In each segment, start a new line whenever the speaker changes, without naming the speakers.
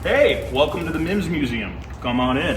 Hey, welcome to the Mimms Museum. Come on in.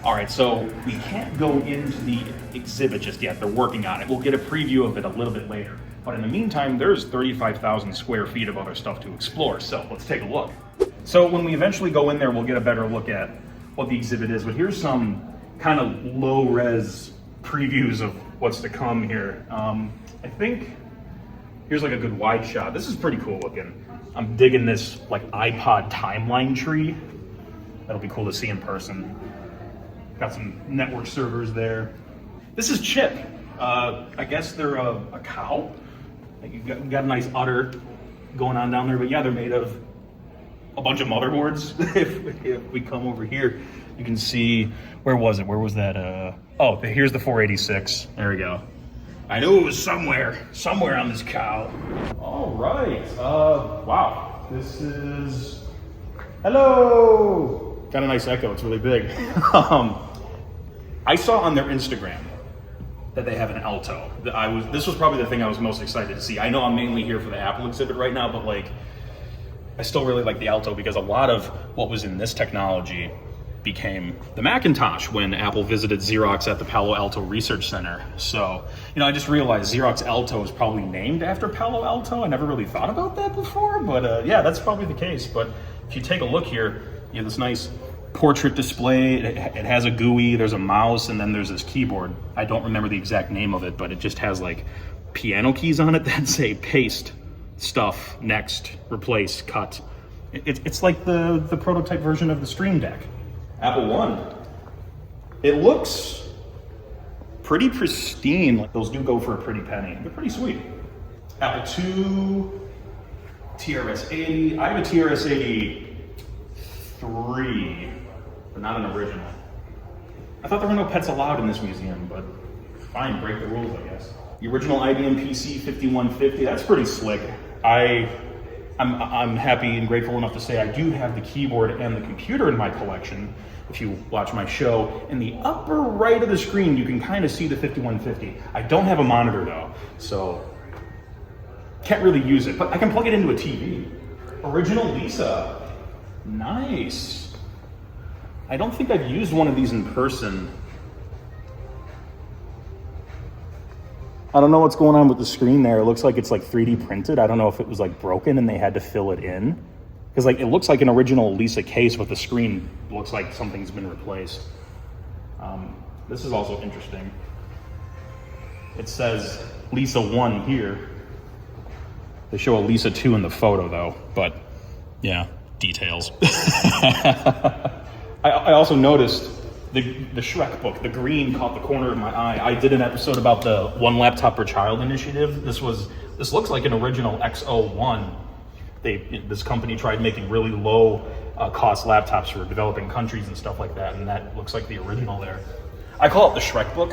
All right, so we can't go into the exhibit just yet. They're working on it. We'll get a preview of it a little bit later. But in the meantime, there's 35,000 square feet of other stuff to explore. So let's take a look. So when we eventually go in there, we'll get a better look at what the exhibit is. But here's some kind of low-res previews of what's to come here. I think here's like a good wide shot. This is pretty cool looking. I'm digging this like iPod timeline tree. That'll be cool to see in person. Got some network servers there. This is Chip. I guess they're a cow. You got a nice udder going on down there, but yeah, they're made of a bunch of motherboards. if we come over here, you can see, where was it? Where was that? Oh, here's the 486. There we go. I knew it was somewhere on this cow. All right. Wow. This is, hello. Got a nice echo. It's really big. I saw on their Instagram that they have an Alto. This was probably the thing I was most excited to see. I know I'm mainly here for the Apple exhibit right now, but like, I still really like the Alto because a lot of what was in this technology became the Macintosh when Apple visited Xerox at the Palo Alto Research Center. So, I just realized Xerox Alto is probably named after Palo Alto. I never really thought about that before, but yeah, that's probably the case. But if you take a look here, you have this nice portrait display. It has a GUI, there's a mouse, and then there's this keyboard. I don't remember the exact name of it, but it just has like piano keys on it that say paste, stuff, next, replace, cut. It's like the prototype version of the Stream Deck. Apple One. It looks pretty pristine. Like those do go for a pretty penny. They're pretty sweet. Apple II, TRS-80. I have a TRS-80 3, but not an original. I thought there were no pets allowed in this museum, but fine, break the rules, I guess. The original IBM PC 5150, that's pretty slick. I'm happy and grateful enough to say I do have the keyboard and the computer in my collection. If you watch my show, in the upper right of the screen, you can kind of see the 5150. I don't have a monitor though, so can't really use it, but I can plug it into a TV. Original Lisa. Nice. I don't think I've used one of these in person. I don't know what's going on with the screen there. It looks like it's like 3D printed. I don't know if it was like broken and they had to fill it in. Because like it looks like an original Lisa case, but the screen looks like something's been replaced. This is also interesting. It says Lisa 1 here. They show a Lisa 2 in the photo though, but yeah. Details. I also noticed the Shrek book, the green caught the corner of my eye. I did an episode about the One Laptop Per Child initiative. This looks like an original X01. This company tried making really low cost laptops for developing countries and stuff like that, and that looks like the original there. I call it the Shrek book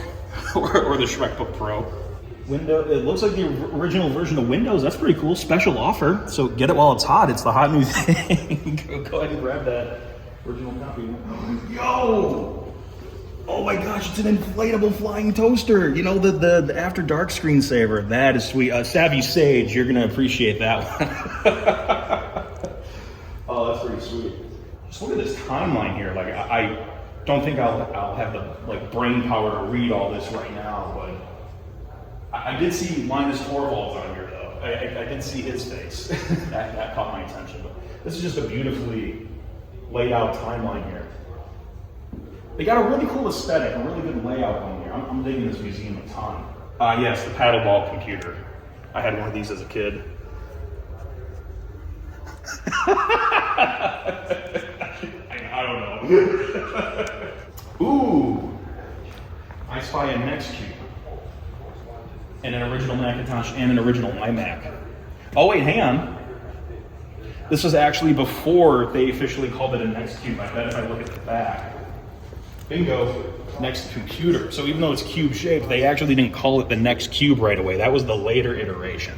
or the Shrek book Pro. It looks like the original version of Windows. That's pretty cool. Special offer. So get it while it's hot. It's the hot new thing. Go ahead and grab that original copy. Yo! Oh my gosh, it's an inflatable flying toaster. The After Dark screensaver. That is sweet. Savvy Sage, you're going to appreciate that one. Oh, that's pretty sweet. Just look at this timeline here. Like, I don't think I'll have the brain power to read all this right now, but I did see Linus Torvalds on here, though. I did see his face. that caught my attention. But this is just a beautifully laid out timeline here. They got a really cool aesthetic, a really good layout on here. I'm digging this museum a ton. Yes, the paddleball computer. I had one of these as a kid. I don't know. Ooh, I spy a Nextcube. And an original Macintosh and an original iMac. Oh wait, hang on. This was actually before they officially called it a Nextcube. I bet if I look at the back. Bingo, Next Computer. So even though it's cube shaped, they actually didn't call it the Nextcube right away. That was the later iteration.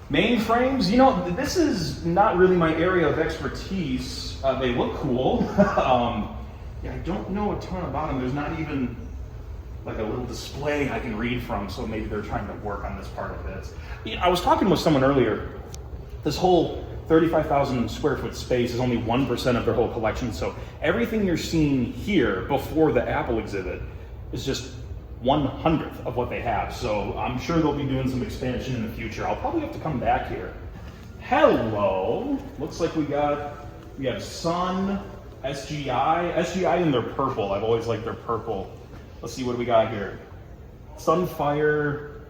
Mainframes, this is not really my area of expertise. They look cool. Yeah, I don't know a ton about them. There's not even like a little display I can read from, so maybe they're trying to work on this part of it. I was talking with someone earlier. This whole 35,000 square foot space is only 1% of their whole collection, so everything you're seeing here before the Apple exhibit is just 1/100th of what they have. So I'm sure they'll be doing some expansion in the future. I'll probably have to come back here. Hello. Looks like we have Sun, SGI in their purple. I've always liked their purple. Let's see what we got here. Sunfire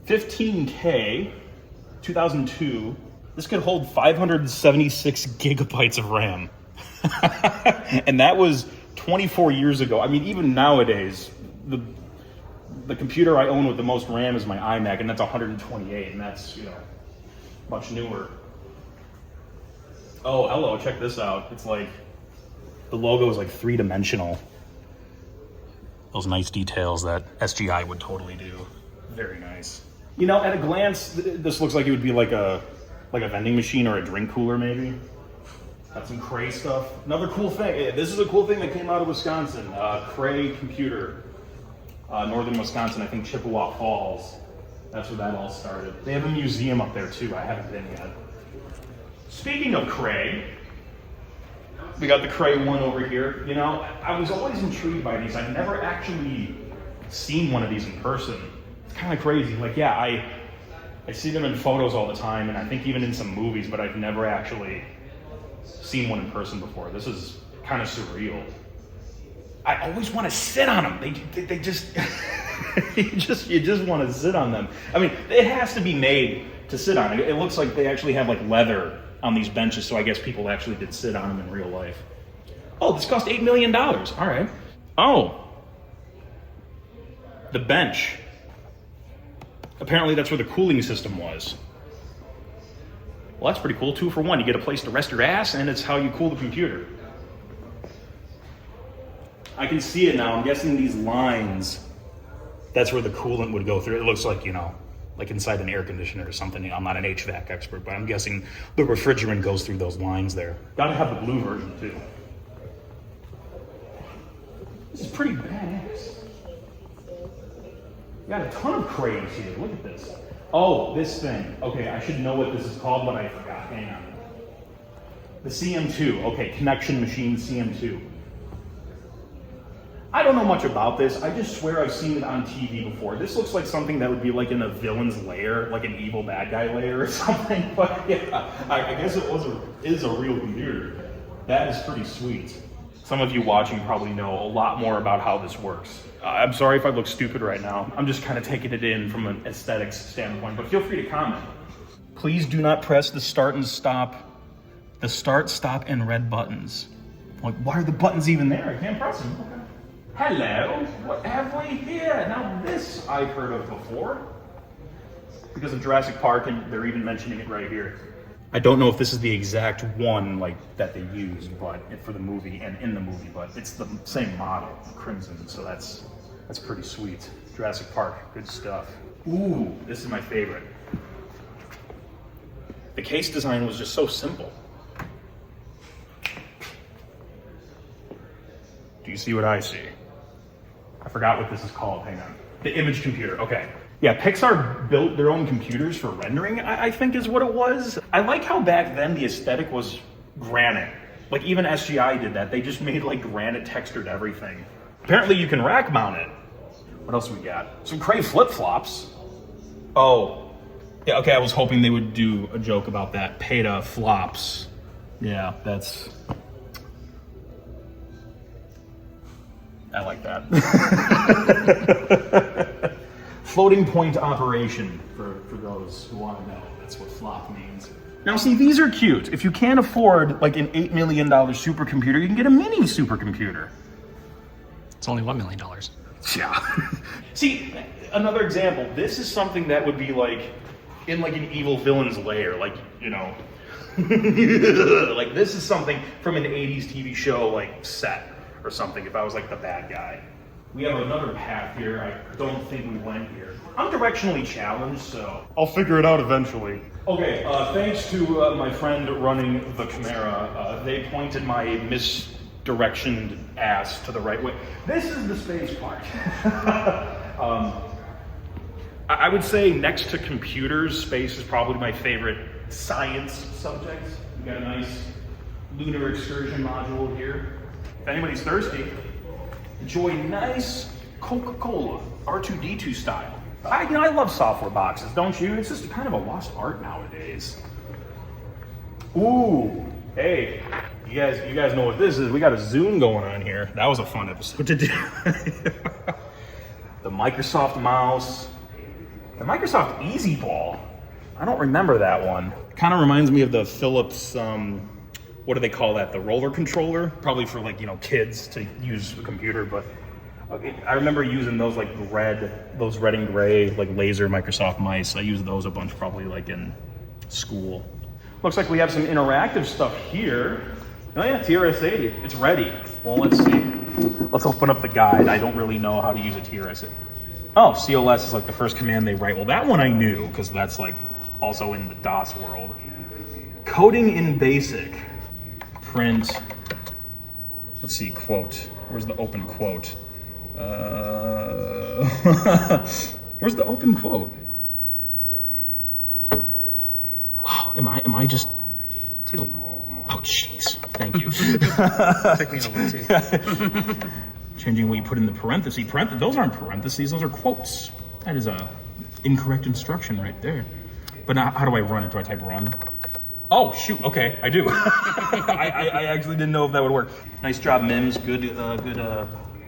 15K 2002. This could hold 576 gigabytes of RAM. And that was 24 years ago. I mean, even nowadays, the computer I own with the most RAM is my iMac, and that's 128, and that's, much newer. Oh, hello, check this out. It's like, the logo is like three-dimensional. Those nice details that SGI would totally do. Very nice. At a glance, this looks like it would be like a vending machine or a drink cooler, maybe. Got some Krazy stuff. Another cool thing. This is a cool thing that came out of Wisconsin. Krazy Computer, northern Wisconsin. I think Chippewa Falls. That's where that all started. They have a museum up there too. I haven't been yet. Speaking of Krazy, we got the Krazy one over here. I was always intrigued by these. I've never actually seen one of these in person. It's kind of crazy. Like, yeah, I see them in photos all the time, and I think even in some movies, but I've never actually seen one in person before. This is kind of surreal. I always want to sit on them. They just, you just want to sit on them. I mean, it has to be made to sit on. It looks like they actually have like leather on these benches, so I guess people actually did sit on them in real life. Oh, this cost $8 million. All right. Oh, the bench. Apparently that's where the cooling system was. Well, that's pretty cool. 2 for 1. You get a place to rest your ass, and it's how you cool the computer. I can see it now. I'm guessing these lines, that's where the coolant would go through. It looks like, like inside an air conditioner or something. I'm not an HVAC expert, but I'm guessing the refrigerant goes through those lines there. Gotta have the blue version too. This is pretty badass. You got a ton of Krazy here. Look at this. Oh, this thing. Okay, I should know what this is called, but I forgot. Hang on. The CM2. Okay, Connection Machine CM2. I don't know much about this. I just swear I've seen it on TV before. This looks like something that would be like in a villain's lair, like an evil bad guy lair or something. But yeah, I guess it is a real computer. That is pretty sweet. Some of you watching probably know a lot more about how this works. I'm sorry if I look stupid right now. I'm just kind of taking it in from an aesthetics standpoint, but feel free to comment. Please do not press the start, stop, and red buttons. Like, why are the buttons even there? I can't press them. Okay. Hello, what have we here? Now this I've heard of before. Because of Jurassic Park, and they're even mentioning it right here. I don't know if this is the exact one like that they used, but for the movie and in the movie, but it's the same model, Crimson, so that's pretty sweet. Jurassic Park, good stuff. Ooh, this is my favorite. The case design was just so simple. Do you see what I see? I forgot what this is called, hang on. The image computer, okay. Yeah, Pixar built their own computers for rendering, I think is what it was. I like how back then the aesthetic was granite. Like even SGI did that. They just made like granite textured everything. Apparently you can rack mount it. What else we got? Some Krazy flip-flops. Oh, yeah, okay, I was hoping they would do a joke about that. Peta flops. Yeah, I like that. Floating point operation, for those who want to know. That's what flop means. Now see, these are cute. If you can't afford like an $8 million supercomputer, you can get a mini supercomputer.
It's only $1 million.
Yeah. See, another example. This is something that would be like in like an evil villain's lair, like, like this is something from an 80s TV show like set or something if I was like the bad guy. We have another path here. I don't think we went here. I'm directionally challenged, so I'll figure it out eventually. Okay, thanks to my friend running the camera. They pointed my directioned ass to the right way. This is the space part. I would say next to computers, space is probably my favorite science subject. We got a nice lunar excursion module here. If anybody's thirsty, enjoy nice Coca-Cola, R2-D2 style. I love software boxes, don't you? It's just kind of a lost art nowadays. Ooh, hey, you guys know what this is. We got a Zoom going on here. That was a fun episode to do. The Microsoft mouse, the Microsoft Easy Ball. I don't remember that one. Kind of reminds me of the Philips, what do they call that? The roller controller, probably for like, kids to use the computer, but I remember using those like those red and gray, like laser Microsoft mice. I used those a bunch probably like in school. Looks like we have some interactive stuff here. Oh yeah, TRS-80, it's ready. Well, let's see. Let's open up the guide. I don't really know how to use a TRS-80. Oh, CLS is like the first command they write. Well, that one I knew because that's like also in the DOS world. Coding in BASIC. Print. Let's see, quote. Where's the open quote? Where's the open quote? Wow, am I just... Oh, jeez. Thank you.
Took me a little too.
Changing what you put in the parentheses. Those aren't parentheses, those are quotes. That is a incorrect instruction right there. But now, how do I run it? Do I type run? Oh, shoot, okay, I do. I actually didn't know if that would work. Nice job, Mimms. Good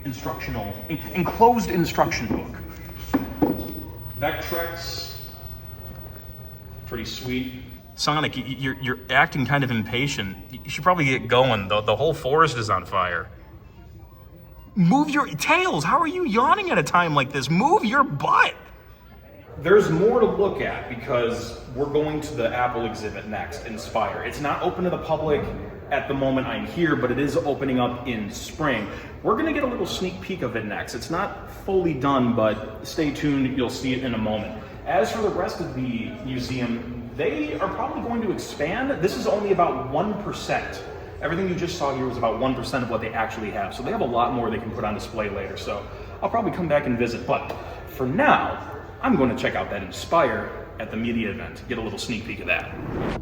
instructional, enclosed instruction book. Vectrex, pretty sweet. Sonic, you're acting kind of impatient. You should probably get going. The whole forest is on fire. Move your tails. How are you yawning at a time like this? Move your butt. There's more to look at because we're going to the Apple exhibit next, Inspire. It's not open to the public at the moment I'm here, but it is opening up in spring. We're gonna get a little sneak peek of it next. It's not fully done, but stay tuned, you'll see it in a moment. As for the rest of the museum, they are probably going to expand. This is only about 1%. Everything you just saw here was about 1% of what they actually have. So they have a lot more they can put on display later. So I'll probably come back and visit, but for now, I'm going to check out that Inspire at the media event, get a little sneak peek of that.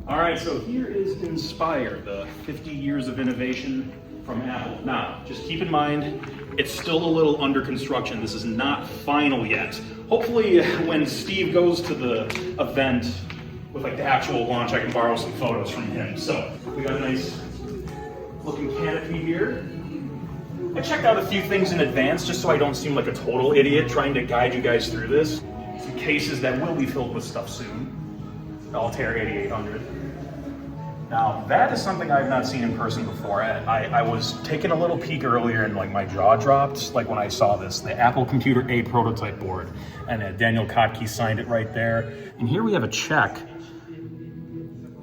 All right, so here is Inspire, the 50 years of innovation from Apple. Now, just keep in mind, it's still a little under construction. This is not final yet. Hopefully, when Steve goes to the event with like the actual launch, I can borrow some photos from him. So we got a nice looking canopy here. I checked out a few things in advance just so I don't seem like a total idiot trying to guide you guys through this. Some cases that will be filled with stuff soon. Altair 8800. Now, that is something I've not seen in person before. I was taking a little peek earlier and like my jaw dropped, like when I saw this, the Apple Computer 8 prototype board. And Daniel Kotke signed it right there. And here we have a check.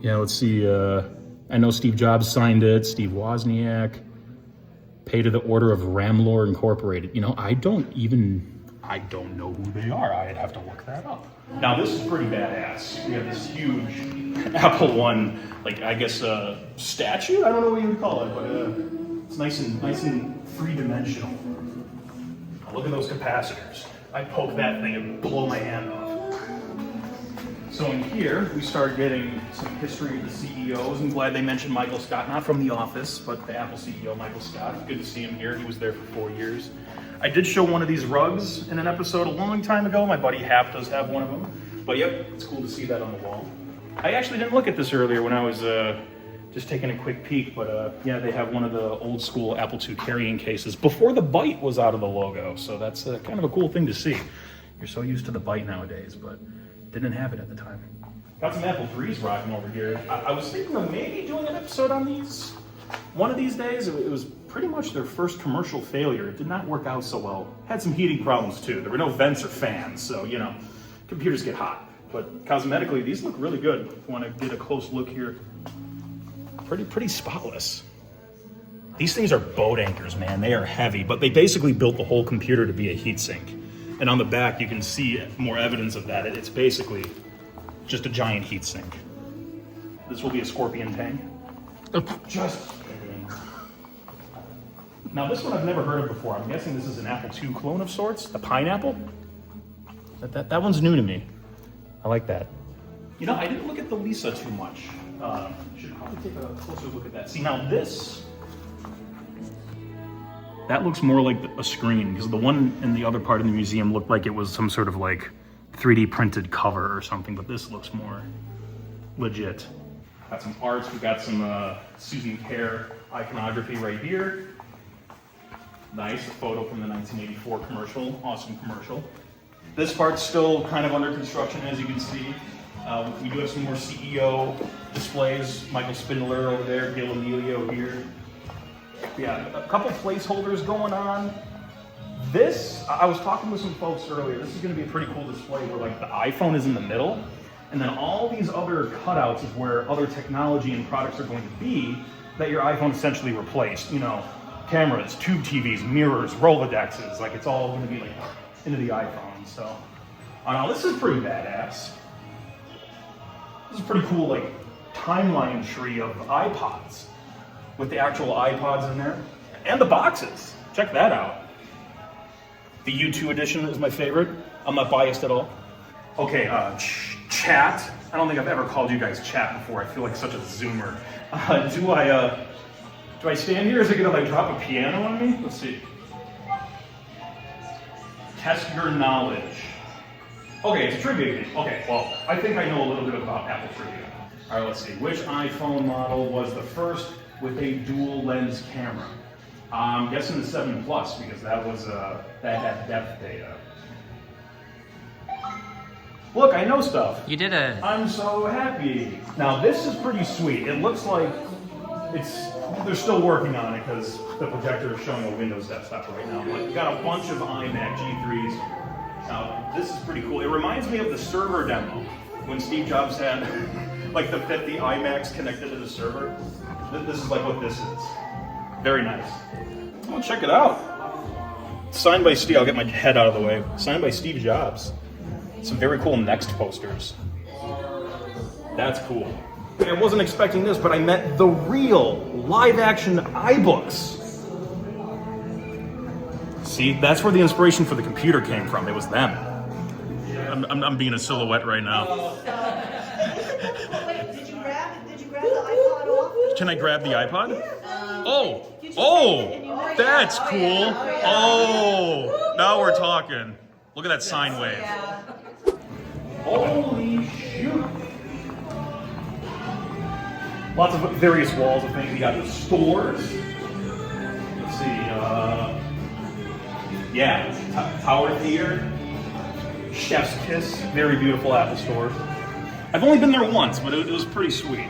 Yeah, let's see, I know Steve Jobs signed it, Steve Wozniak, pay to the order of Ramlor Incorporated. I don't know who they are. I'd have to look that up. Now this is pretty badass. We have this huge Apple One, like I guess a statue? I don't know what you would call it, but it's nice and three-dimensional. Now look at those capacitors. I poke that thing and blow my hand off. So in here, we start getting some history of the CEOs. I'm glad they mentioned Michael Scott, not from The Office, but the Apple CEO, Michael Scott. Good to see him here. He was there for 4 years. I did show one of these rugs in an episode a long time ago. My buddy Hap does have one of them. But yep, it's cool to see that on the wall. I actually didn't look at this earlier when I was just taking a quick peek, but yeah, they have one of the old school Apple II carrying cases before the Byte was out of the logo. So that's kind of a cool thing to see. You're so used to the Byte nowadays, but didn't have it at the time. Got some Apple III's rocking over here. I was thinking of maybe doing an episode on these one of these days. It was pretty much their first commercial failure. It did not work out so well. Had some heating problems too. There were no vents or fans, so computers get hot. But cosmetically, these look really good. If you want to get a close look here, pretty spotless. These things are boat anchors, man. They are heavy, but they basically built the whole computer to be a heatsink. And on the back, you can see more evidence of that. It's basically just a giant heatsink. This will be a Scorpion tank. Just kidding. Now this one I've never heard of before. I'm guessing this is an Apple II clone of sorts, the pineapple. That one's new to me. I like that. You know, I didn't look at the Lisa too much. Should probably take a closer look at that. See, now this, that looks more like a screen, because the one in the other part of the museum looked like it was some sort of like 3D printed cover or something, but this looks more legit. Got some art, we got some Susan Kerr iconography right here. Nice, a photo from the 1984 commercial, awesome commercial. This part's still kind of under construction, as you can see. We do have some more CEO displays. Michael Spindler over there, Gil Emilio here. Yeah, a couple placeholders going on. This, I was talking with some folks earlier, this is gonna be a pretty cool display where like the iPhone is in the middle, and then all these other cutouts is where other technology and products are going to be that your iPhone essentially replaced. You know, cameras, tube TVs, mirrors, Rolodexes, like it's all gonna be like into the iPhone, so. Now this is pretty badass. This is a pretty cool like timeline tree of iPods with the actual iPods in there and the boxes. Check that out. The U2 edition is my favorite. I'm not biased at all. Okay, chat. I don't think I've ever called you guys chat before. I feel like such a zoomer. Do I stand here? Is it gonna like drop a piano on me? Let's see. Test your knowledge. Okay, it's a trivia game. Okay, well, I think I know a little bit about Apple trivia. All right, let's see. Which iPhone model was the first with a dual lens camera? I'm guessing the 7 Plus because that was that had depth data. Look, I know stuff.
You did it.
I'm so happy. Now this is pretty sweet. It looks like they're still working on it because the projector is showing a Windows desktop right now. But we got a bunch of iMac G3s. Now, this is pretty cool. It reminds me of the server demo when Steve Jobs had like the 50 iMacs connected to the server. This is like what this is. Very nice. Oh, check it out. Signed by Steve. I'll get my head out of the way. Signed by Steve Jobs. Some very cool Next posters. That's cool. I wasn't expecting this, but I met the real live-action iBooks. See, that's where the inspiration for the computer came from. It was them. I'm being a silhouette right now.
Wait, did you grab the iPod off?
Can I grab the iPod?
Yeah.
Oh, that's cool. Oh, now we're talking. Look at that sine wave.
Yeah.
Holy shoot. Lots of various walls of things. You got the stores. Let's see, Tower Theater, Chef's Kiss, very beautiful Apple store. I've only been there once, but it was pretty sweet.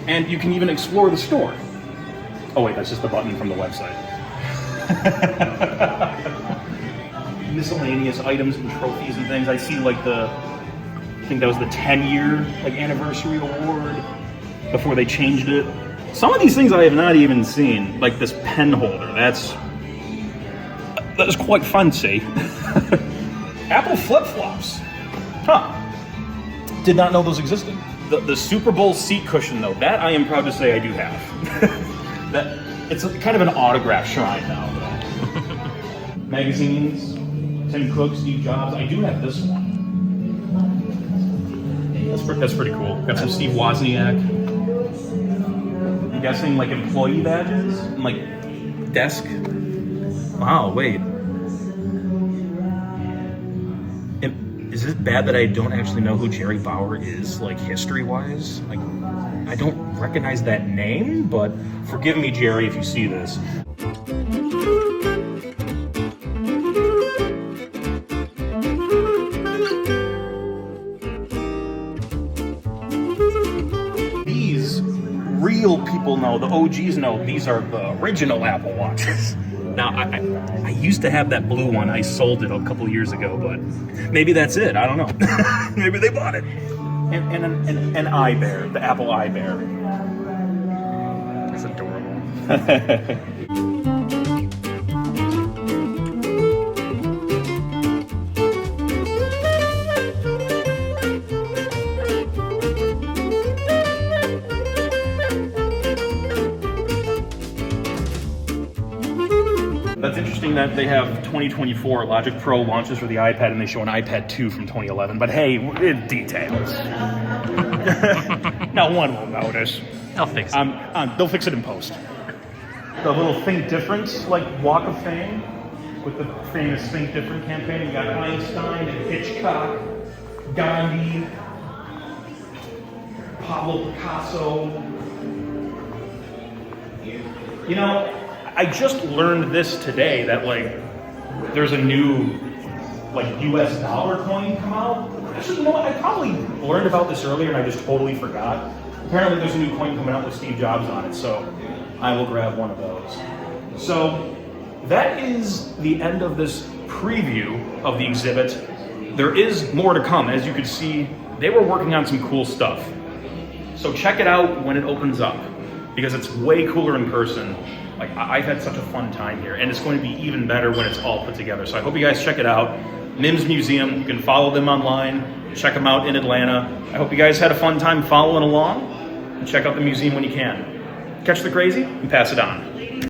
And you can even explore the store. Oh wait, that's just the button from the website. Miscellaneous items and trophies and things. I see like I think that was the 10-year like anniversary award before they changed it. Some of these things I have not even seen, like this pen holder. That's quite fancy. Apple flip-flops. Huh. Did not know those existed. The Super Bowl seat cushion, though, that I am proud to say I do have. It's kind of an autograph shrine now. Magazines, Tim Cook, Steve Jobs. I do have this one. That's pretty cool. Got some Steve Wozniak. I'm guessing like employee badges and like desk. Wow, wait. Is it bad that I don't actually know who Jerry Bauer is, like history-wise? Like, I don't recognize that name, but forgive me, Jerry, if you see this. These real people know, the OGs know, these are the original Apple Watches. Now, I used to have that blue one. I sold it a couple years ago, but maybe that's it. I don't know. Maybe they bought it. And an iBear, the Apple iBear.
That's adorable.
that they have 2024 Logic Pro launches for the iPad, and they show an iPad 2 from 2011. But hey, details. No one will notice.
I'll fix it.
They'll fix it in post. The little Think Different, like Walk of Fame, with the famous Think Different campaign. You got Einstein and Hitchcock, Gandhi, Pablo Picasso. You know, I just learned this today that like there's a new like US dollar coin come out. Actually, you know what? I probably learned about this earlier and I just totally forgot. Apparently there's a new coin coming out with Steve Jobs on it, so I will grab one of those. So that is the end of this preview of the exhibit. There is more to come. As you can see, they were working on some cool stuff. So check it out when it opens up, because it's way cooler in person. Like, I've had such a fun time here, and it's going to be even better when it's all put together. So I hope you guys check it out. Mimms Museum, you can follow them online, check them out in Atlanta. I hope you guys had a fun time following along, and check out the museum when you can. Catch the Krazy and pass it on.